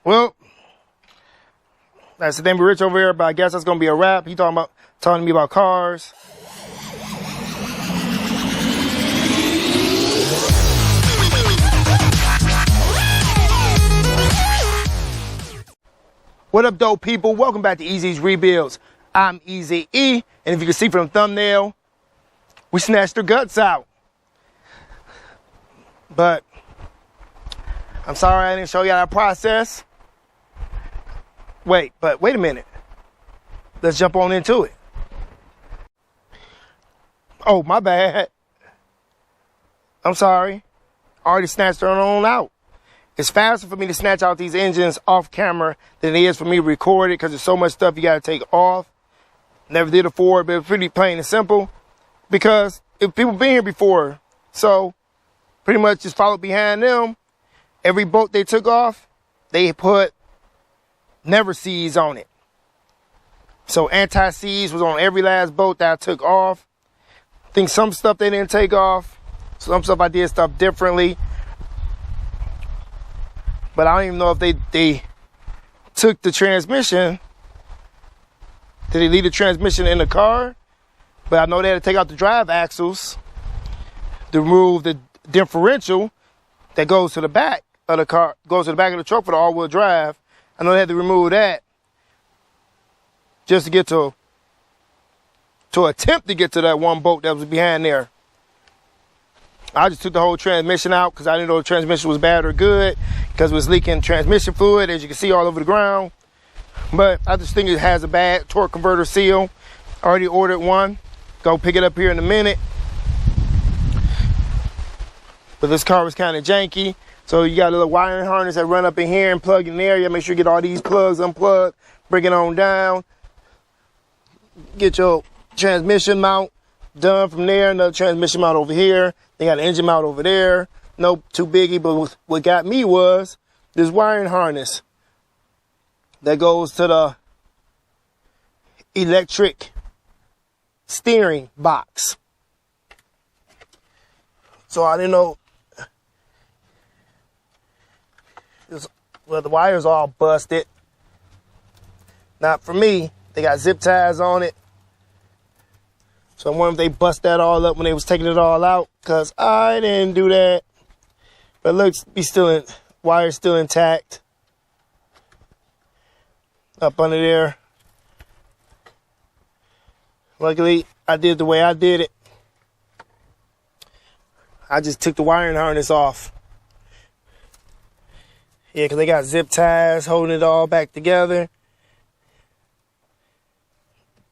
Well, that's the name of Rich over here, but I guess that's gonna be a wrap. He talking to me about cars. What up, dope people? Welcome back to Easy's Rebuilds. I'm Easy E, and if you can see from the thumbnail, we snatched their guts out. But I'm sorry I didn't show you that process. Wait a minute. Let's jump on into it. Oh, my bad. I'm sorry. I already snatched her on out. It's faster for me to snatch out these engines off camera than it is for me to record it because there's so much stuff you got to take off. Never did it before, but it's pretty plain and simple because if people been here before, so pretty much just follow behind them. Every bolt they took off, they put never seize on it. So anti-seize was on every last bolt that I took off. I think some stuff they didn't take off. Some stuff I did stuff differently. But I don't even know if they took the transmission. Did they leave the transmission in the car? But I know they had to take out the drive axles to remove the differential that goes to the back of the car, goes to the back of the truck for the all-wheel drive. I know they had to remove that just to get to attempt to get to that one bolt that was behind there. I just took the whole transmission out because I didn't know the transmission was bad or good because it was leaking transmission fluid, as you can see all over the ground. But I just think it has a bad torque converter seal. I already ordered one. Go pick it up here in a minute. But this car was kind of janky. So you got a little wiring harness that run up in here and plug in there. You make sure you get all these plugs unplugged, bring it on down. Get your transmission mount done from there. Another transmission mount over here. They got an engine mount over there. No too biggie, but what got me was this wiring harness that goes to the electric steering box. So I didn't know. Well, the wire's all busted. Not for me. They got zip ties on it. So I wonder if they bust that all up when they was taking it all out, because I didn't do that. But it looks wire's still intact. Up under there. Luckily, I did the way I did it. I just took the wiring harness off. Yeah, because they got zip ties holding it all back together.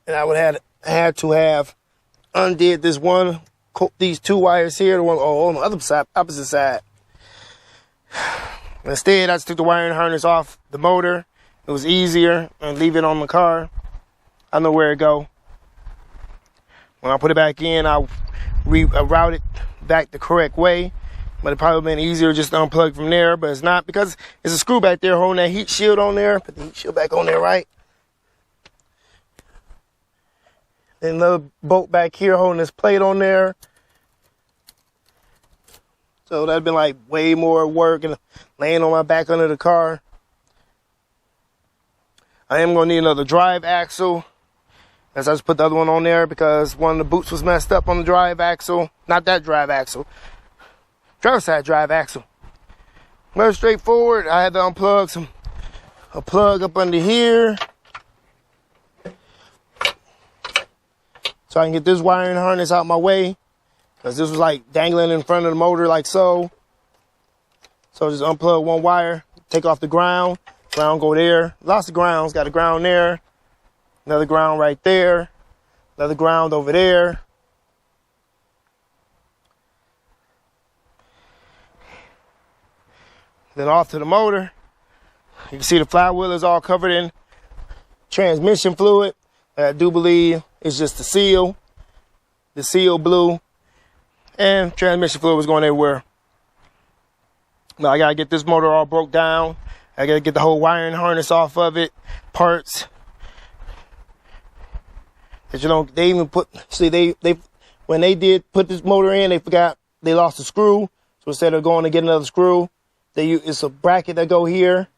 And I would have had to have undid this one, these two wires here, the one on the other side, opposite side. Instead, I just took the wiring harness off the motor. It was easier and leave it on the car. I know where it go. When I put it back in, I'll reroute it back the correct way. But it probably would have been easier just to unplug from there, but it's not because it's a screw back there holding that heat shield on there. Put the heat shield back on there, right? Then another bolt back here holding this plate on there. So that'd been like way more work and laying on my back under the car. I am going to need another drive axle. As I just put the other one on there because one of the boots was messed up on the drive axle. Not that drive axle. Driver side drive axle. Very straightforward. I had to unplug a plug up under here. So I can get this wiring harness out my way. Because this was like dangling in front of the motor like so. So just unplug one wire. Take off the ground. Ground go there. Lots of grounds. Got a ground there. Another ground right there. Another ground over there. Then off to the motor. You can see the flywheel is all covered in transmission fluid. I do believe it's just the seal. The seal blew. And transmission fluid was going everywhere. Now I got to get this motor all broke down. I got to get the whole wiring harness off of it. Parts. Cause you know, they even put, see they when they did put this motor in, they forgot, they lost a screw. So instead of going to get another screw, it's a bracket that go here.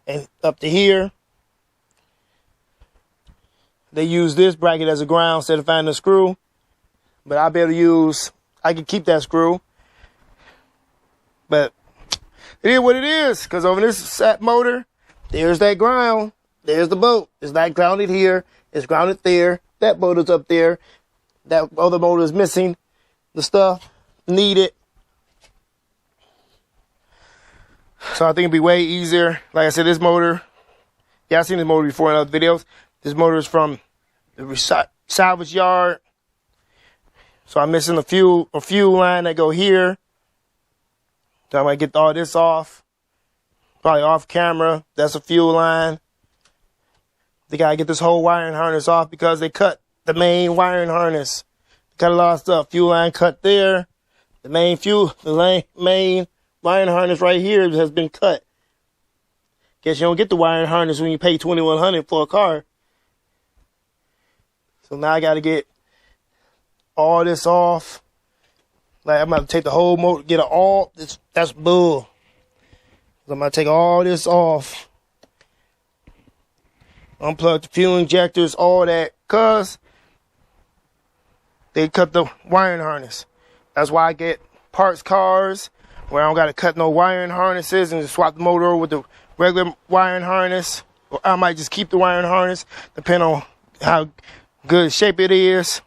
and up to here. They use this bracket as a ground instead of finding a screw. But I'll be able to use, I can keep that screw. But it is what it is, because over this sat motor, there's that ground. There's the boat. It's not grounded here. It's grounded there. That motor's up there. That other motor is missing the stuff needed. So I think it'd be way easier. Like I said, this motor, yeah, I've seen this motor before in other videos. This motor is from the salvage yard. So I'm missing a fuel line that go here. So I might get all this off. Probably off camera. That's a fuel line. They gotta get this whole wiring harness off because they cut the main wiring harness. Cut a lot of stuff. Fuel line cut there. The main main wiring harness right here has been cut. Guess you don't get the wiring harness when you pay $2,100 for a car. So now I gotta get all this off. Like I'm about to take the whole motor, get it all. That's bull. So I'm gonna take all this off. Unplug the fuel injectors, all that, cause they cut the wiring harness. That's why I get parts cars where I don't gotta cut no wiring harnesses and just swap the motor over with the regular wiring harness. Or I might just keep the wiring harness, depending on how good shape it is.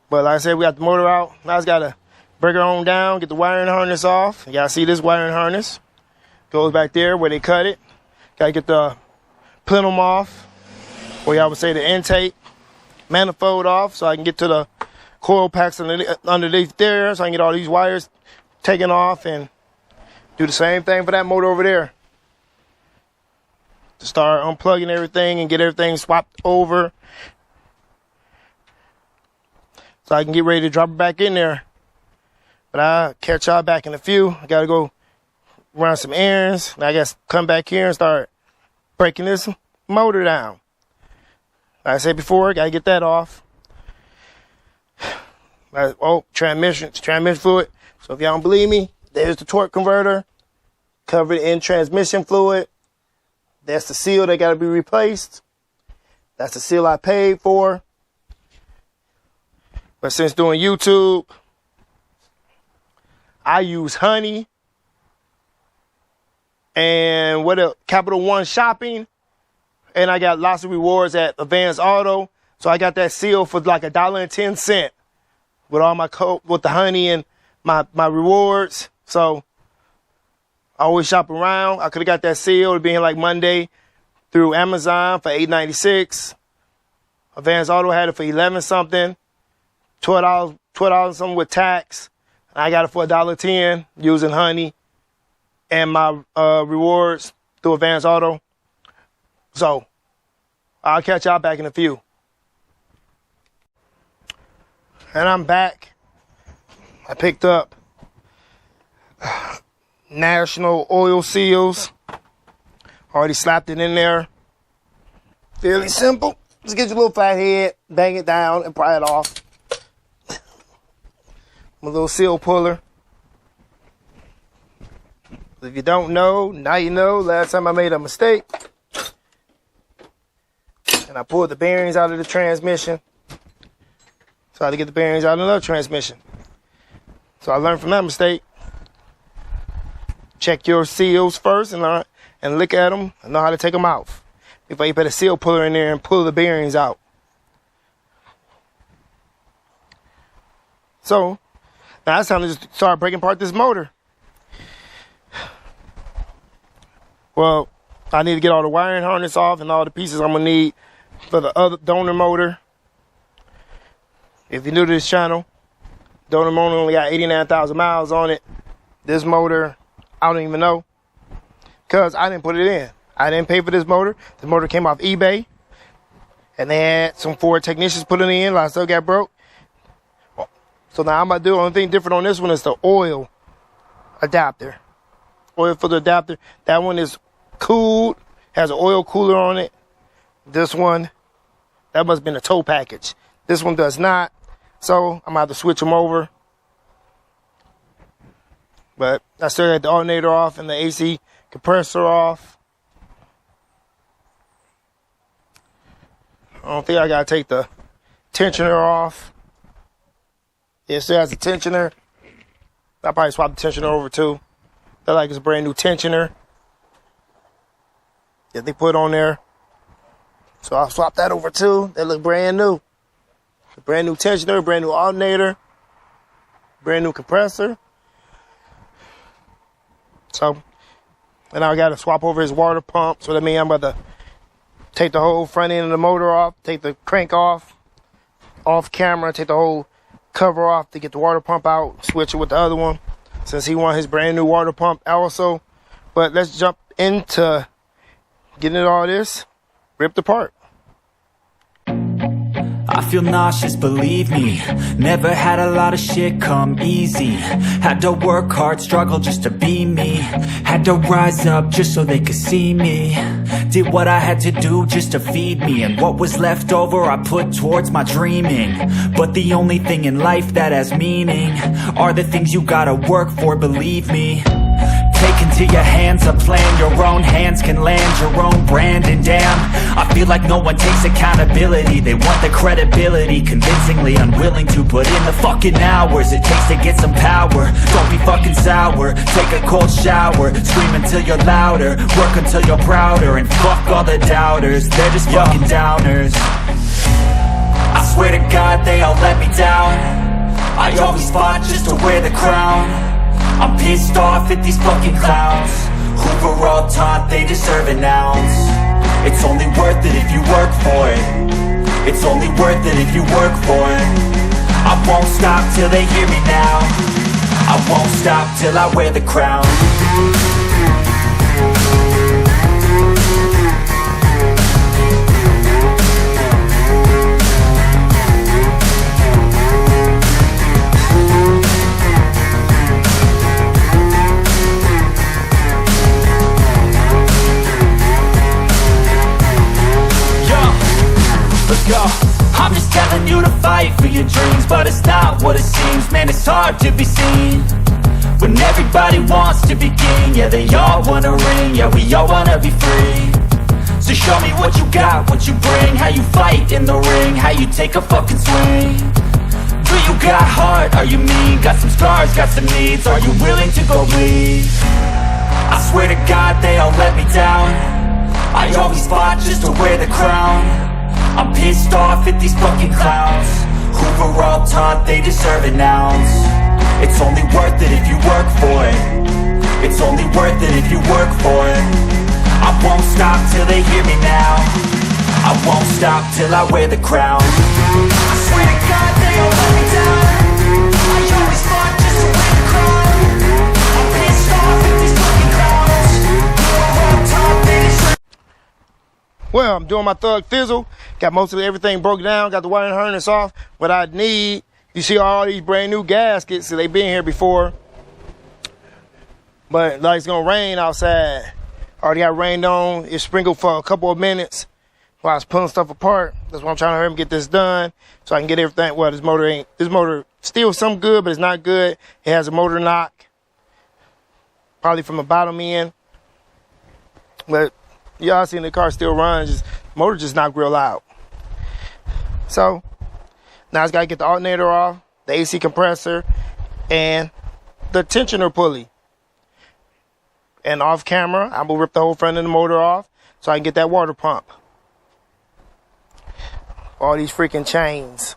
But like I said, we got the motor out. Now I just gotta break it on down, get the wiring harness off. You gotta see this wiring harness. Goes back there where they cut it. Gotta get the plenum off, or y'all would say the intake manifold off, so I can get to the coil packs underneath there, so I can get all these wires taken off and do the same thing for that motor over there. To start unplugging everything and get everything swapped over, so I can get ready to drop it back in there. But I'll catch y'all back in a few. I gotta go run some errands. Now I guess come back here and start breaking this motor down. Like I said before, gotta get that off. Oh, transmission fluid. So if y'all don't believe me, there's the torque converter covered in transmission fluid. That's the seal that gotta be replaced. That's the seal I paid for. But since doing YouTube, I use Honey and Capital One Shopping, and I got lots of rewards at Advanced Auto. So I got that seal for like $1.10 with all my with the Honey and my rewards. So I always shop around. I could have got that seal. It'd be in like Monday through Amazon for $8.96. Advanced Auto had it for 11 something, $12 something with tax. I got it for $1.10 using Honey and my rewards through Advanced Auto. So I'll catch y'all back in a few. And I'm back. I picked up National Oil Seals. Already slapped it in there. Fairly simple. Just get your little flat head, bang it down, and pry it off. My little seal puller. If you don't know, now you know. Last time I made a mistake and I pulled the bearings out of the transmission. So I had to get the bearings out of another transmission. So I learned from that mistake. Check your seals first and look at them and know how to take them out before you put a seal puller in there and pull the bearings out. So now it's time to just start breaking apart this motor. Well, I need to get all the wiring harness off and all the pieces I'm going to need for the other donor motor. If you're new to this channel, donor motor only got 89,000 miles on it. This motor, I don't even know, because I didn't put it in. I didn't pay for this motor. The motor came off eBay, and they had some Ford technicians put it in. I still got broke. So now I'm about to do the only thing different on this one is the oil adapter. Oil filter adapter. That one is cooled, has an oil cooler on it. This one, that must have been a tow package. This one does not. So I'm going to have to switch them over. But I still got the alternator off and the AC compressor off. I don't think I gotta take the tensioner off. Yeah, it still has a tensioner. I'll probably swap the tensioner over too. They're like it's a brand new tensioner. Yeah, they put on there. So I'll swap that over too. They look brand new. A brand new tensioner, brand new alternator, brand new compressor. So, and now I got to swap over his water pump. So that means I'm about to take the whole front end of the motor off, take the crank off camera, take the whole cover off to get the water pump out, switch it with the other one since he wants his brand new water pump also. But let's jump into getting into all this ripped apart. I feel nauseous, believe me. Never had a lot of shit come easy. Had to work hard, struggle just to be me. Had to rise up just so they could see me. Did what I had to do just to feed me. And what was left over I put towards my dreaming. But the only thing in life that has meaning are the things you gotta work for, believe me. Take into your hands a plan, your own hands can land your own brand. And damn, I feel like no one takes accountability. They want the credibility, convincingly unwilling to put in the fucking hours it takes to get some power. Don't be fucking sour, take a cold shower, scream until you're louder, work until you're prouder. And fuck all the doubters, they're just fucking downers. I swear to God they all let me down. I always fought just to wear the crown. I'm pissed off at these fucking clowns who were all taught they deserve an ounce. It's only worth it if you work for it. It's only worth it if you work for it. I won't stop till they hear me now. I won't stop till I wear the crown. I'm just telling you to fight for your dreams, but it's not what it seems. Man, it's hard to be seen when everybody wants to be king. Yeah, they all wanna ring, yeah, we all wanna be free. So show me what you got, what you bring, how you fight in the ring, how you take a fucking swing. Do you got heart, are you mean? Got some scars, got some needs, are you willing to go bleed? I swear to God they all let me down. I always fought just to wear the crown. I'm pissed off at these fucking clowns who were all taught they deserve an ounce. It's only worth it if you work for it. It's only worth it if you work for it. I won't stop till they hear me now. I won't stop till I wear the crown. I swear to God they all let me down. I always fought just to wear the crown. I'm pissed off at these fucking clowns who were all taught they deserve. Well, I'm doing my thug fizzle. Got most of everything broke down. Got the wiring harness off. What I need, you see all these brand new gaskets. So they been here before. But like it's gonna rain outside. Already got rained on. It sprinkled for a couple of minutes while I was pulling stuff apart. That's why I'm trying to hurry and get this done so I can get everything. Well, this motor still some good, but it's not good. It has a motor knock. Probably from the bottom end. But y'all seen the car still runs. Just motor just not real loud. So now I just gotta get the alternator off, the AC compressor, and the tensioner pulley. And off camera, I'm gonna rip the whole front of the motor off so I can get that water pump. All these freaking chains.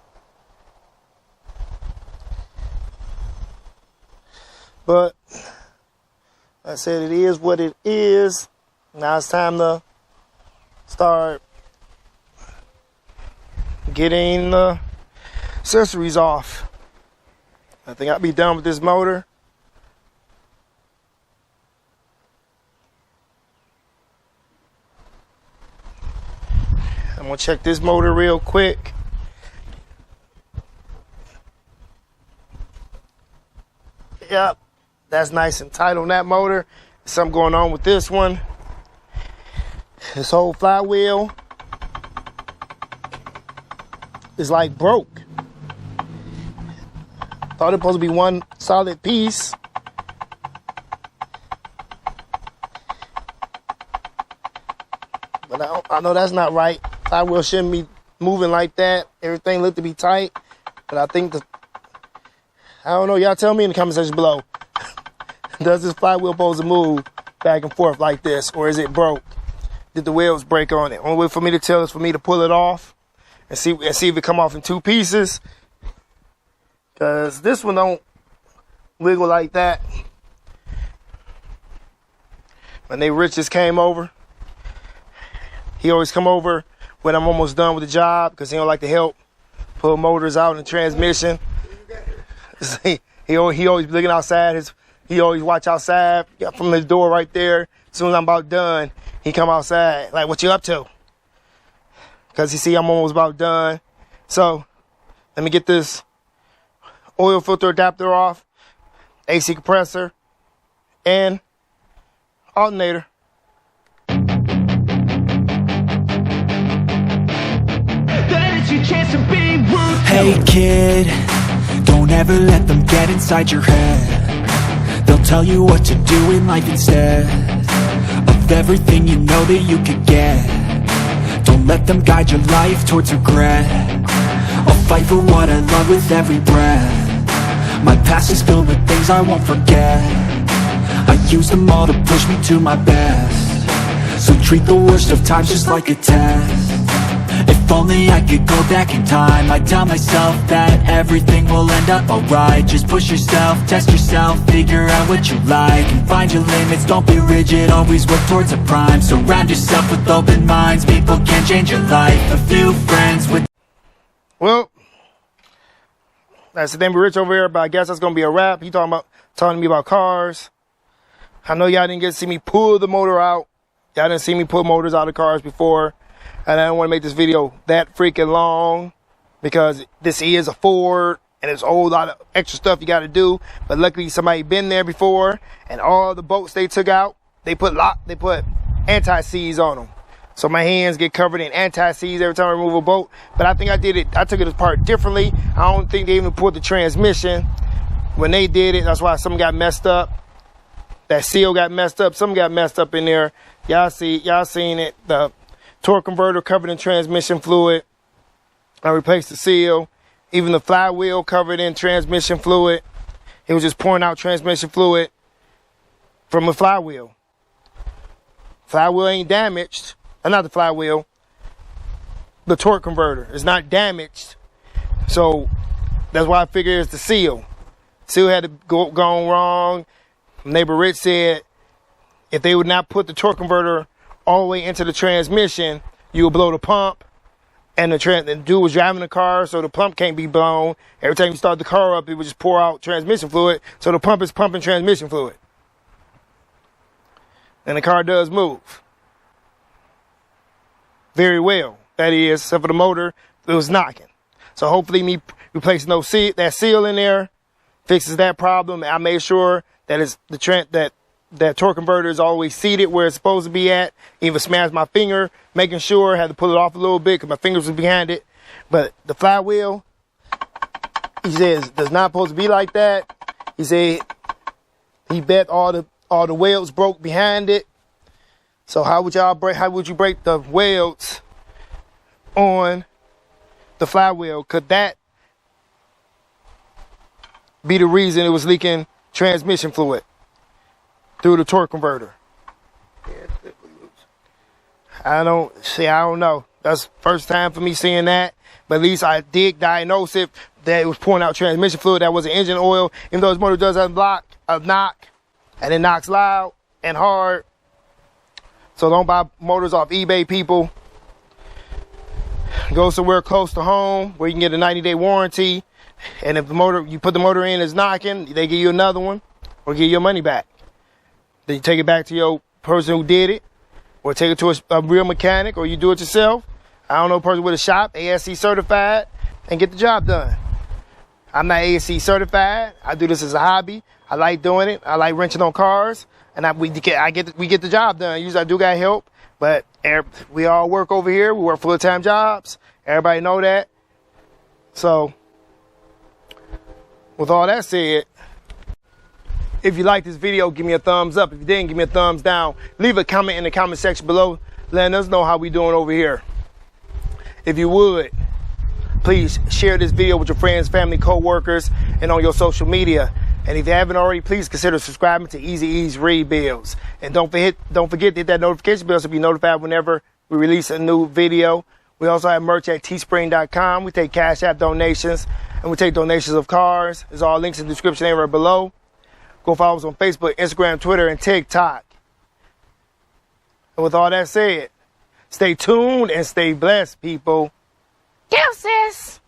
But I said it is what it is. Now it's time to start getting the accessories off. I think I'll be done with this motor. I'm gonna check this motor real quick. Yep, that's nice and tight on that motor. Something going on with this one. This whole flywheel is like broke. Thought it was supposed to be one solid piece. But I know that's not right. Flywheel shouldn't be moving like that. Everything looked to be tight. But I think I don't know. Y'all tell me in the comment section below. Does this flywheel supposed to move back and forth like this? Or is it broke? Did the wheels break on it? Only way for me to tell is for me to pull it off and see if it come off in 2 pieces. Because this one don't wiggle like that. When Rich just came over, he always come over when I'm almost done with the job because he don't like to help pull motors out in the transmission. he always be looking outside. He always watch outside from his door right there. As soon as I'm about done, he come outside like, what you up to? Because he see I'm almost about done. So let me get this oil filter adapter off, AC compressor, and alternator. Hey kid, don't ever let them get inside your head. They'll tell you what to do in life instead of everything you know that you could get. Don't let them guide your life towards regret. I'll fight for what I love with every breath. My past is filled with things I won't forget. I use them all to push me to my best. So treat the worst of times just like a test. If only I could go back in time, I'd tell myself that everything will end up alright. Just push yourself, test yourself, figure out what you like, and find your limits, don't be rigid, always work towards a prime. Surround yourself with open minds, people can change your life. A few friends with... Well, that's the name of Rich over here, but I guess that's going to be a wrap. He talking to me about cars. I know y'all didn't get to see me pull the motor out. Y'all didn't see me pull motors out of cars before. And I don't want to make this video that freaking long because this is a Ford and there's a whole lot of extra stuff you got to do. But luckily somebody been there before, and all the bolts they took out, they put anti-seize on them. So my hands get covered in anti-seize every time I remove a bolt. But I think I took it apart differently. I don't think they even pulled the transmission when they did it. That's why some got messed up. That seal got messed up. Some got messed up in there. Y'all seen it. The torque converter covered in transmission fluid. I replaced the seal. Even the flywheel covered in transmission fluid. It was just pouring out transmission fluid from the flywheel. Flywheel ain't damaged. Not the flywheel. The torque converter is not damaged. So that's why I figured it's the seal. Seal had to gone wrong. Neighbor Rich said if they would not put the torque converter all the way into the transmission, you will blow the pump, and the dude was driving the car, so the pump can't be blown. Every time you start the car up, it would just pour out transmission fluid, so the pump is pumping transmission fluid. And the car does move very well. That is, except for the motor, it was knocking. So hopefully me replacing that seal in there fixes that problem. I made sure that that torque converter is always seated where it's supposed to be at. Even smashed my finger, making sure. Had to pull it off a little bit because my fingers was behind it. But the flywheel, he says, does not supposed to be like that. He said he bet all the welds broke behind it. So how would you break the welds on the flywheel? Could that be the reason it was leaking transmission fluid through the torque converter? I don't know. That's the first time for me seeing that. But at least I did diagnose it that it was pouring out transmission fluid. That wasn't engine oil. Even though this motor does have a knock, and it knocks loud and hard. So don't buy motors off eBay, people. Go somewhere close to home where you can get a 90-day warranty. And if you put the motor in is knocking, they give you another one or give you your money back. Then you take it back to your person who did it, or take it to a real mechanic, or you do it yourself. I don't know, a person with a shop, ASC certified, and get the job done. I'm not ASC certified. I do this as a hobby. I like doing it. I like wrenching on cars, and we get the job done. Usually I do got help, but we all work over here. We work full-time jobs. Everybody know that. So, with all that said, if you like this video, give me a thumbs up. If you didn't, give me a thumbs down. Leave a comment in the comment section below. letting us know how we doing over here. If you would, please share this video with your friends, family, co-workers, and on your social media. And if you haven't already, please consider subscribing to Easy E's Read Bills. And don't forget to hit that notification bell so you'll be notified whenever we release a new video. We also have merch at teespring.com. We take Cash App donations, and we take donations of cars. There's all links in the description area below. Go follow us on Facebook, Instagram, Twitter, and TikTok. And with all that said, stay tuned and stay blessed, people. Deuces!